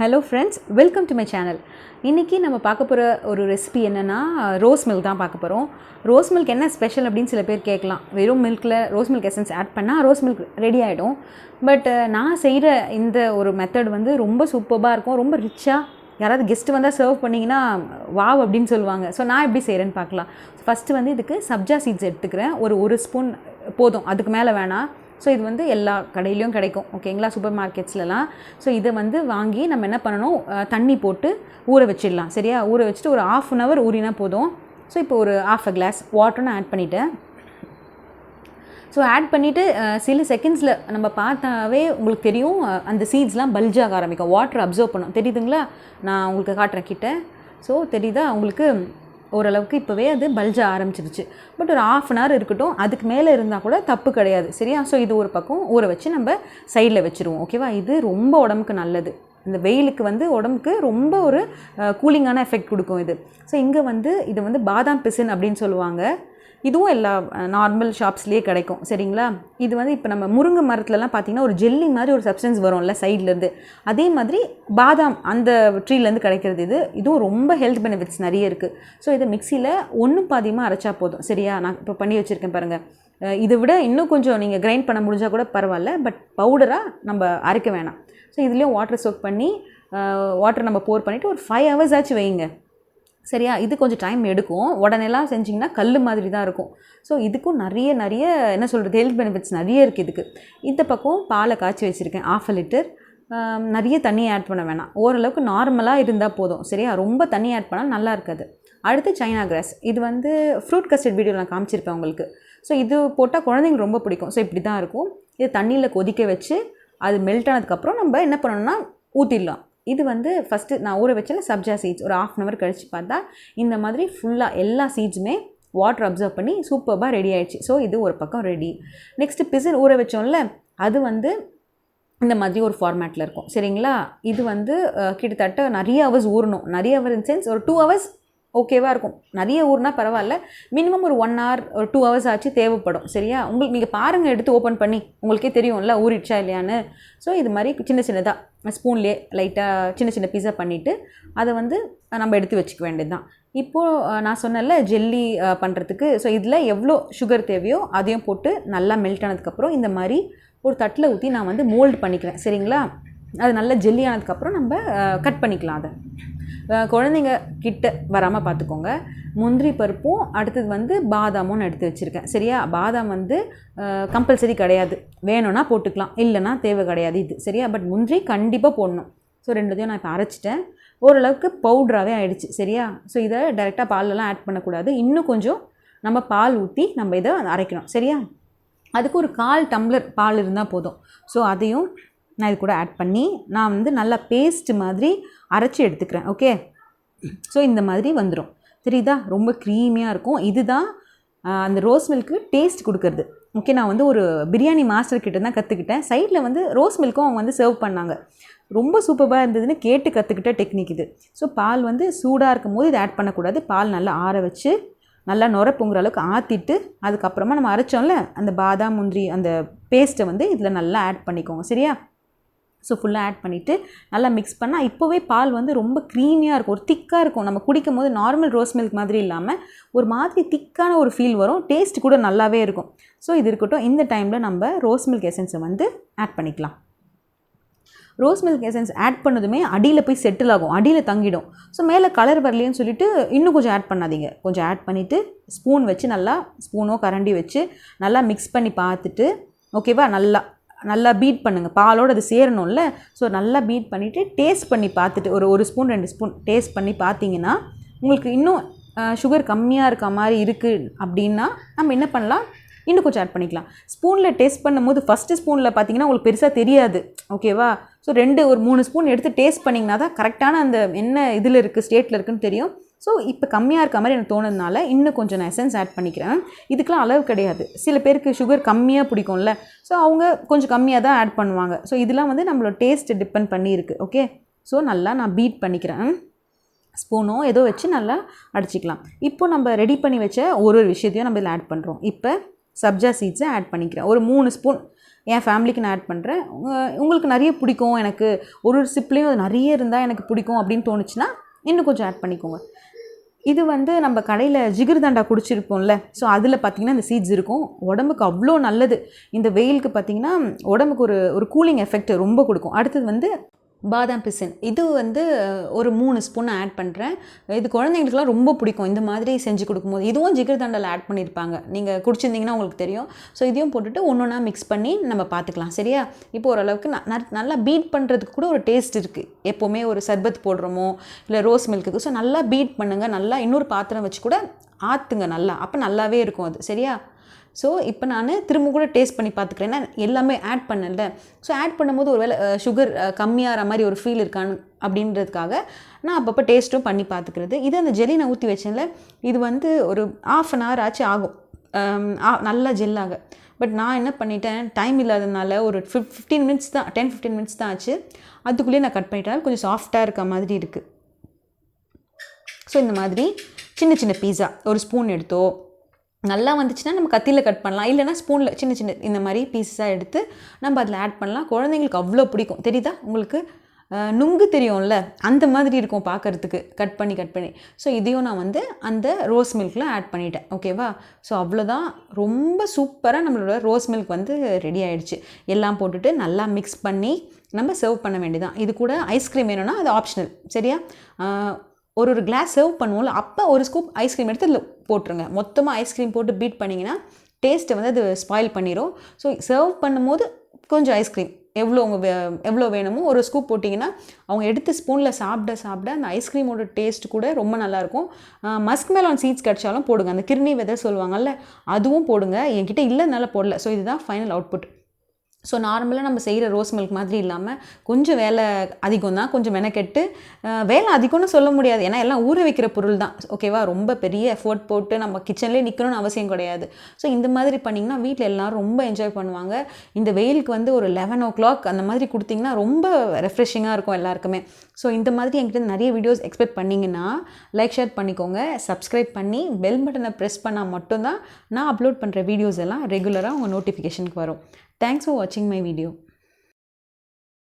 Hello friends, welcome to my channel. இன்றைக்கி நம்ம பார்க்க போகிற ஒரு ரெசிபி என்னென்னா ரோஸ் மில்க் தான் பார்க்க போகிறோம். ரோஸ் மில்க் என்ன ஸ்பெஷல் அப்படின்னு சில பேர் கேட்கலாம். வெறும் மில்கில் ரோஸ் மில்க் எசன்ஸ் ஆட் பண்ணால் ரோஸ் மில்க் ரெடி ஆகிடும். பட் நான் செய்கிற இந்த ஒரு மெத்தட் வந்து ரொம்ப சூப்பராக இருக்கும், ரொம்ப ரிச்சாக. யாராவது கெஸ்ட்டு வந்தால் சர்வ் பண்ணிங்கன்னா வாவ் அப்படின்னு சொல்லுவாங்க. ஸோ நான் எப்படி செய்கிறேன்னு பார்க்கலாம். ஃபஸ்ட்டு வந்து இதுக்கு சப்ஜா சீட்ஸ் எடுத்துக்கிறேன். ஒரு ஸ்பூன் போதும், அதுக்கு மேலே வேணாம். ஸோ இது வந்து எல்லா கடையிலையும் கிடைக்கும், ஓகேங்களா, சூப்பர் மார்க்கெட்ஸ்லலாம். ஸோ இதை வந்து வாங்கி நம்ம என்ன பண்ணணும், தண்ணி போட்டு ஊற வச்சிடலாம். சரியா, ஊற வச்சுட்டு ஒரு 1/2 hour ஊறினா போதும். ஸோ இப்போ ஒரு 1/2 glass வாட்டர்னு ஆட் பண்ணிவிட்டேன். ஸோ ஆட் பண்ணிவிட்டு சில செகண்ட்ஸில் நம்ம பார்த்தாவே உங்களுக்கு தெரியும், அந்த சீட்ஸ்லாம் பல்ஜாக ஆரம்பிக்கும், வாட்டர் அப்சர்வ் பண்ணும். தெரியுதுங்களா, நான் உங்களுக்கு காட்டுறேன் கிட்ட. ஸோ தெரியுதா உங்களுக்கு, ஓரளவுக்கு இப்போவே அது பல்ஜ ஆரம்பிச்சிருச்சு. பட் ஒரு 1/2 hour இருக்கட்டும், அதுக்கு மேலே இருந்தால் கூட தப்பு கிடையாது. சரியா, ஸோ இது ஒரு பக்கம் ஊற வச்சு நம்ம சைடில் வச்சுருவோம். ஓகேவா, இது ரொம்ப உடம்புக்கு நல்லது. இந்த வெயிலுக்கு வந்து உடம்புக்கு ரொம்ப ஒரு கூலிங்கான எஃபெக்ட் கொடுக்கும் இது. ஸோ இங்கே வந்து இது வந்து பாதாம் பிசின் அப்படின்னு சொல்லுவாங்க. இதுவும் எல்லா நார்மல் ஷாப்ஸ்லேயே கிடைக்கும். சரிங்களா, இது வந்து இப்போ நம்ம முருங்கை மரத்துலலாம் பார்த்திங்கன்னா ஒரு ஜெல்லி மாதிரி ஒரு சப்ஸ்டன்ஸ் வரும்ல சைட்லேருந்து, அதே மாதிரி பாதாம் அந்த ட்ரீலேருந்து கிடைக்கிறது. இதுவும் ரொம்ப ஹெல்த் பெனிஃபிட்ஸ் நிறைய இருக்குது. ஸோ இதை மிக்சியில் ஒன்றும் பாதியமாக அரைச்சா போதும். சரியா, நான் இப்போ பண்ணி வச்சுருக்கேன் பாருங்கள். இதை விட இன்னும் கொஞ்சம் நீங்கள் கிரைண்ட் பண்ண முடிஞ்சால் கூட பரவாயில்ல, பட் பவுடராக நம்ம அரைக்க வேணாம். ஸோ இதுலேயும் வாட்டர் சோக் பண்ணி வாட்டர் நம்ம போர் பண்ணிவிட்டு ஒரு 5 hours ஆச்சு வைங்க. சரியா, இது கொஞ்சம் டைம் எடுக்கும். உடனேலாம் செஞ்சிங்கன்னா கல் மாதிரி தான் இருக்கும். ஸோ இதுக்கும் நிறைய என்ன சொல்கிறது, ஹெல்த் பெனிஃபிட்ஸ் நிறைய இருக்குது இதுக்கு. இந்த பக்கம் பாலை காய்ச்சி வச்சுருக்கேன் 1/2 liter. நிறைய தண்ணி ஆட் பண்ண வேணாம், ஓரளவுக்கு நார்மலாக இருந்தால் போதும். சரியா, ரொம்ப தண்ணி ஆட் பண்ணால் நல்லா இருக்காது. அடுத்து சைனா கிராஸ். இது வந்து ஃப்ரூட் கஸ்டர்ட் வீடியோ நான் காமிச்சிருப்பேன் உங்களுக்கு. ஸோ இது போட்டால் குழந்தைங்களுக்கு ரொம்ப பிடிக்கும். ஸோ இப்படி தான் இருக்கும். இது தண்ணியில் கொதிக்க வச்சு அது மெல்ட் ஆனதுக்கப்புறம் நம்ம என்ன பண்ணணும்னா ஊற்றிடலாம். இது வந்து ஃபஸ்ட்டு நான் ஊற வச்சேன் சப்ஜா சீட்ஸ். ஒரு 1/2 hour கழித்து பார்த்தா இந்த மாதிரி ஃபுல்லாக எல்லா சீட்ஸுமே வாட்டர் அப்சர்வ் பண்ணி சூப்பராக ரெடி ஆகிடுச்சு. ஸோ இது ஒரு பக்கம் ரெடி. நெக்ஸ்ட்டு பிசின் ஊற வச்சோம்ல, அது வந்து இந்த மாதிரி ஒரு ஃபார்மேட்டில் இருக்கும். சரிங்களா, இது வந்து கிட்டத்தட்ட நிறைய ஹவர்ஸ் ஊறணும். நிறைய ஹவர் இன் சென்ஸ் ஒரு 2 hours ஓகேவாக இருக்கும். நிறைய ஊர்னா பரவாயில்ல, மினிமம் ஒரு 1 hour ஒரு 2 hours ஆச்சு தேவைப்படும். சரியா, உங்களுக்கு நீங்கள் பாருங்கள், எடுத்து ஓப்பன் பண்ணி உங்களுக்கே தெரியும்ல ஊறிடுச்சா இல்லையான்னு. ஸோ இது மாதிரி சின்னதாக ஸ்பூன்லேயே லைட்டாக சின்ன பீஸா பண்ணிவிட்டு அதை வந்து நம்ம எடுத்து வச்சுக்க வேண்டியது தான். இப்போது நான் சொன்னல ஜெல்லி பண்ணுறதுக்கு, ஸோ இதில் எவ்வளோ சுகர் தேவையோ அதையும் போட்டு நல்லா மெல்ட் ஆனதுக்கப்புறம் இந்த மாதிரி ஒரு தட்டில் ஊற்றி நான் வந்து மோல்டு பண்ணிக்கிறேன். சரிங்களா, அது நல்லா ஜெல்லி ஆனதுக்கப்புறம் நம்ம கட் பண்ணிக்கலாம். அதை குழந்தைங்க கிட்ட வராமல் பார்த்துக்கோங்க. முந்திரி பருப்பும் அடுத்தது வந்து பாதாமும் எடுத்து வச்சுருக்கேன். சரியா, பாதாம் வந்து கம்பல்சரி கிடையாது, வேணும்னா போட்டுக்கலாம், இல்லைனா தேவை கிடையாது இது. சரியா, பட் முந்திரி கண்டிப்பாக போடணும். ஸோ ரெண்டுத்தையும் நான் இப்போ அரைச்சிட்டேன், ஓரளவுக்கு பவுட்ராகவே ஆகிடுச்சு. சரியா, ஸோ இதை டைரெக்டாக பாலெல்லாம் ஆட் பண்ணக்கூடாது, இன்னும் கொஞ்சம் நம்ம பால் ஊற்றி நம்ம இதை அரைக்கணும். சரியா, அதுக்கு ஒரு 1/4 tumbler பால் இருந்தால் போதும். ஸோ அதையும் நான் இது கூட ஆட் பண்ணி நான் வந்து நல்லா பேஸ்ட் மாதிரி அரைச்சி எடுத்துக்கிறேன். ஓகே, ஸோ இந்த மாதிரி வந்துடும். தெரியுதா, ரொம்ப க்ரீமியாக இருக்கும். இதுதான் அந்த ரோஸ் மில்க்கு டேஸ்ட் கொடுக்குறது. ஓகே, நான் வந்து ஒரு பிரியாணி மாஸ்டர் கிட்ட தான் கற்றுக்கிட்டேன். சைடில் வந்து ரோஸ் மில்க்கும் அவங்க வந்து சர்வ் பண்ணாங்க. ரொம்ப சூப்பராக இருந்ததுன்னு கேட்டு கற்றுக்கிட்ட டெக்னிக் இது. ஸோ பால் வந்து சூடாக இருக்கும் போது இதை ஆட் பண்ணக்கூடாது. பால் நல்லா ஆற வச்சு நல்லா நுர பொங்குற அளவுக்கு ஆற்றிட்டு அதுக்கப்புறமா நம்ம அரைச்சோம்ல அந்த பாதாம் முந்திரி அந்த பேஸ்ட்டை வந்து இதில் நல்லா ஆட் பண்ணிக்கோங்க. சரியா, ஸோ ஃபுல்லாக ஆட் பண்ணிவிட்டு நல்லா மிக்ஸ் பண்ணால் இப்போவே பால் வந்து ரொம்ப க்ரீமியாக இருக்கும், ஒரு திக்காக இருக்கும். நம்ம குடிக்கும் போது நார்மல் ரோஸ் மில்க் மாதிரி இல்லாமல் ஒரு மாதிரி திக்கான ஒரு ஃபீல் வரும். டேஸ்ட் கூட நல்லாவே இருக்கும். ஸோ இது இருக்கட்டும். இந்த டைமில் நம்ம ரோஸ் மில்க் எசன்ஸை வந்து ஆட் பண்ணிக்கலாம். ரோஸ் மில்க் எசன்ஸ் ஆட் பண்ணதுமே அடியில் போய் செட்டில் ஆகும், அடியில் தங்கிடும். ஸோ மேலே கலர் வரலைன்னு சொல்லிட்டு இன்னும் கொஞ்சம் ஆட் பண்ணாதீங்க. கொஞ்சம் ஆட் பண்ணிவிட்டு ஸ்பூன் வச்சு நல்லா ஸ்பூனோ கரண்டி வச்சு நல்லா மிக்ஸ் பண்ணி பார்த்துட்டு, ஓகேவா, நல்லா பீட் பண்ணுங்கள். பாலோடு அது சேரணும்ல. ஸோ நல்லா பீட் பண்ணிவிட்டு டேஸ்ட் பண்ணி பார்த்துட்டு ஒரு ஸ்பூன் 2 ஸ்பூன் டேஸ்ட் பண்ணி பார்த்தீங்கன்னா உங்களுக்கு இன்னும் சுகர் கம்மியாக இருக்க மாதிரி இருக்குது அப்படின்னா நம்ம என்ன பண்ணலாம், இன்னும் கொஞ்சம் ஆட் பண்ணிக்கலாம். ஸ்பூனில் டேஸ்ட் பண்ணும்போது ஃபஸ்ட்டு ஸ்பூனில் பார்த்தீங்கன்னா உங்களுக்கு பெருசாக தெரியாது. ஓகேவா, ஸோ ஒரு 3 ஸ்பூன் எடுத்து டேஸ்ட் பண்ணிங்கன்னா தான் கரெக்டான அந்த என்ன இதில் இருக்குது ஸ்டேட்டில் இருக்குதுன்னு தெரியும். ஸோ இப்போ கம்மியாக இருக்க மாதிரி எனக்கு தோணுதுனால இன்னும் கொஞ்சம் நான் எசன்ஸ் ஆட் பண்ணிக்கிறேன். இதுக்கெலாம் அளவு கிடையாது. சில பேருக்கு சுகர் கம்மியாக பிடிக்கும்ல, ஸோ அவங்க கொஞ்சம் கம்மியாக தான் ஆட் பண்ணுவாங்க. ஸோ இதெல்லாம் வந்து நம்மளோட டேஸ்ட் டிபெண்ட் பண்ணியிருக்கு. ஓகே, ஸோ நல்லா நான் பீட் பண்ணிக்கிறேன். ஸ்பூனோ ஏதோ வச்சு நல்லா அடிச்சிக்கலாம். இப்போ நம்ம ரெடி பண்ணி வச்ச ஒரு விஷயத்தையும் நம்ம இதில் ஆட் பண்ணுறோம். இப்போ சப்ஜா சீட்ஸை ஆட் பண்ணிக்கிறேன். ஒரு 3 ஸ்பூன் என் ஃபேமிலிக்கு நான் ஆட் பண்ணுறேன். உங்களுக்கு நிறைய பிடிக்கும், எனக்கு ஒரு சிப்லேயும் அது நிறைய இருந்தால் எனக்கு பிடிக்கும் அப்படின்னு தோணுச்சுன்னா இன்னும் கொஞ்சம் ஆட் பண்ணிக்கோங்க. இது வந்து நம்ம கடையில் ஜிகிர்தண்டா குடிச்சிருப்போம்ல, ஸோ அதில் பார்த்திங்கன்னா இந்த சீட்ஸ் இருக்கும். உடம்புக்கு அவ்வளோ நல்லது. இந்த வெயிலுக்கு பார்த்திங்கன்னா உடம்புக்கு ஒரு கூலிங் எஃபெக்ட் ரொம்ப கொடுக்கும். அடுத்தது வந்து பாதாம் பிசின். இது வந்து ஒரு 3 ஸ்பூன் ஆட் பண்ணுறேன். இது குழந்தைங்களுக்குலாம் ரொம்ப பிடிக்கும் இந்த மாதிரி செஞ்சு கொடுக்கும்போது. இதுவும் ஜிகர்தண்டாவில் ஆட் பண்ணியிருப்பாங்க, நீங்கள் குடிச்சிருந்தீங்கன்னா உங்களுக்கு தெரியும். ஸோ இதையும் போட்டுட்டு ஒன்றா மிக்ஸ் பண்ணி நம்ம பார்த்துக்கலாம். சரியா? இப்போ ஓரளவுக்கு நல்லா பீட் பண்ணுறதுக்கு கூட ஒரு டேஸ்ட் இருக்குது. எப்போவுமே ஒரு சர்பத் போடுறோமோ இல்லை ரோஸ் மில்க்குக்கு, ஸோ நல்லா பீட் பண்ணுங்கள். நல்லா இன்னொரு பாத்திரம் வச்சு கூட ஆற்றுங்க நல்லா, அப்போ நல்லாவே இருக்கும் அது. சரியா? ஸோ இப்போ நான் திரும்ப கூட டேஸ்ட் பண்ணி பார்த்துக்கிறேன். ஏன்னா எல்லாமே ஆட் பண்ணல. ஸோ ஆட் பண்ணும்போது ஒரு வேளை சுகர் கம்மியாகிற மாதிரி ஒரு ஃபீல் இருக்கான்னு அப்படின்றதுக்காக நான் அப்பப்போ டேஸ்ட்டும் பண்ணி பார்த்துக்கிறது. இது அந்த ஜெல்லி நான் ஊற்றி வச்சேன்ல, இது வந்து ஒரு 1/2 அன் ஹவர் ஆச்சு ஆகும் நல்லா ஜெல்லாக. பட் நான் என்ன பண்ணிட்டேன், டைம் இல்லாததுனால ஒரு 15 மினிட்ஸ் தான், 10-15 மினிட்ஸ் தான் ஆச்சு. அதுக்குள்ளேயே நான் கட் பண்ணிட்டேன். கொஞ்சம் சாஃப்டாக இருக்க மாதிரி இருக்குது. ஸோ இந்த மாதிரி சின்ன சின்ன பீஸா ஒரு ஸ்பூன் எடுத்தோ, நல்லா வந்துச்சுன்னா நம்ம கத்தியில் கட் பண்ணலாம், இல்லைனா ஸ்பூனில் சின்ன சின்ன இந்த மாதிரி பீஸாக எடுத்து நம்ம அதில் ஆட் பண்ணலாம். குழந்தைங்களுக்கு அவ்வளோ பிடிக்கும். தெரியுதா உங்களுக்கு? நுங்கு தெரியும்ல, அந்த மாதிரி இருக்கும் பார்க்குறதுக்கு, கட் பண்ணி. ஸோ இதையும் நான் வந்து அந்த ரோஸ் மில்கில் ஆட் பண்ணிட்டேன். ஓகேவா? ஸோ அவ்வளோதான். ரொம்ப சூப்பராக நம்மளோட ரோஸ் மில்க் வந்து ரெடி ஆகிடுச்சு. எல்லாம் போட்டுட்டு நல்லா மிக்ஸ் பண்ணி நம்ம சர்வ் பண்ண வேண்டியதான். இது கூட ஐஸ்கிரீம் வேணும்னா அது ஆப்ஷனல். சரியா? ஒரு கிளாஸ் சர்வ் பண்ணுவோம்ல, அப்போ ஒரு ஸ்கூப் ஐஸ்கிரீம் எடுத்து அதில் போட்டுருங்க. மொத்தமாக ஐஸ்கிரீம் போட்டு பீட் பண்ணிங்கன்னா டேஸ்ட்டை வந்து அது ஸ்பாயில் பண்ணிடும். ஸோ சர்வ் பண்ணும்போது கொஞ்சம் ஐஸ்கிரீம் எவ்வளோ வேணுமோ ஒரு ஸ்கூப் போட்டிங்கன்னா அவங்க எடுத்து ஸ்பூனில் சாப்பிட அந்த ஐஸ்கிரீமோட டேஸ்ட் கூட ரொம்ப நல்லாயிருக்கும். மஸ்க் மெலான் சீட்ஸ் கிடச்சாலும் போடுங்க. அந்த கிர்னி வெதை சொல்லுவாங்கல்ல, அதுவும் போடுங்க. என்கிட்ட இல்லைனால போடல. ஸோ இதுதான் ஃபைனல் அவுட்புட். ஸோ நார்மலாக நம்ம செய்கிற ரோஸ் மில்க் மாதிரி இல்லாமல் கொஞ்சம் வேலை அதிகம் தான், கொஞ்சம் மெனக்கெட்டு. வேலை அதிகம்னு சொல்ல முடியாது, ஏன்னா எல்லாம் ஊற வைக்கிற பொருள் தான். ஓகேவா? ரொம்ப பெரிய எஃபோர்ட் போட்டு நம்ம கிச்சன்லேயே நிற்கணும்னு அவசியம் கிடையாது. ஸோ இந்த மாதிரி பண்ணிங்கன்னா வீட்டில் எல்லோரும் ரொம்ப என்ஜாய் பண்ணுவாங்க. இந்த வெயிலுக்கு வந்து ஒரு 11 o'clock அந்த மாதிரி கொடுத்திங்கன்னா ரொம்ப ரெஃப்ரெஷிங்காக இருக்கும் எல்லாருக்குமே. ஸோ இந்த மாதிரி என்கிட்ட நிறைய வீடியோஸ் எக்ஸ்பெக்ட் பண்ணிங்கன்னா லைக் ஷேர் பண்ணிக்கோங்க. சப்ஸ்கிரைப் பண்ணி பெல் பட்டனை ப்ரெஸ் பண்ணால் மட்டும்தான் நான் அப்லோட் பண்ணுற வீடியோஸ் எல்லாம் ரெகுலராக உங்கள் நோட்டிஃபிகேஷனுக்கு வரும். Thanks for watching my video.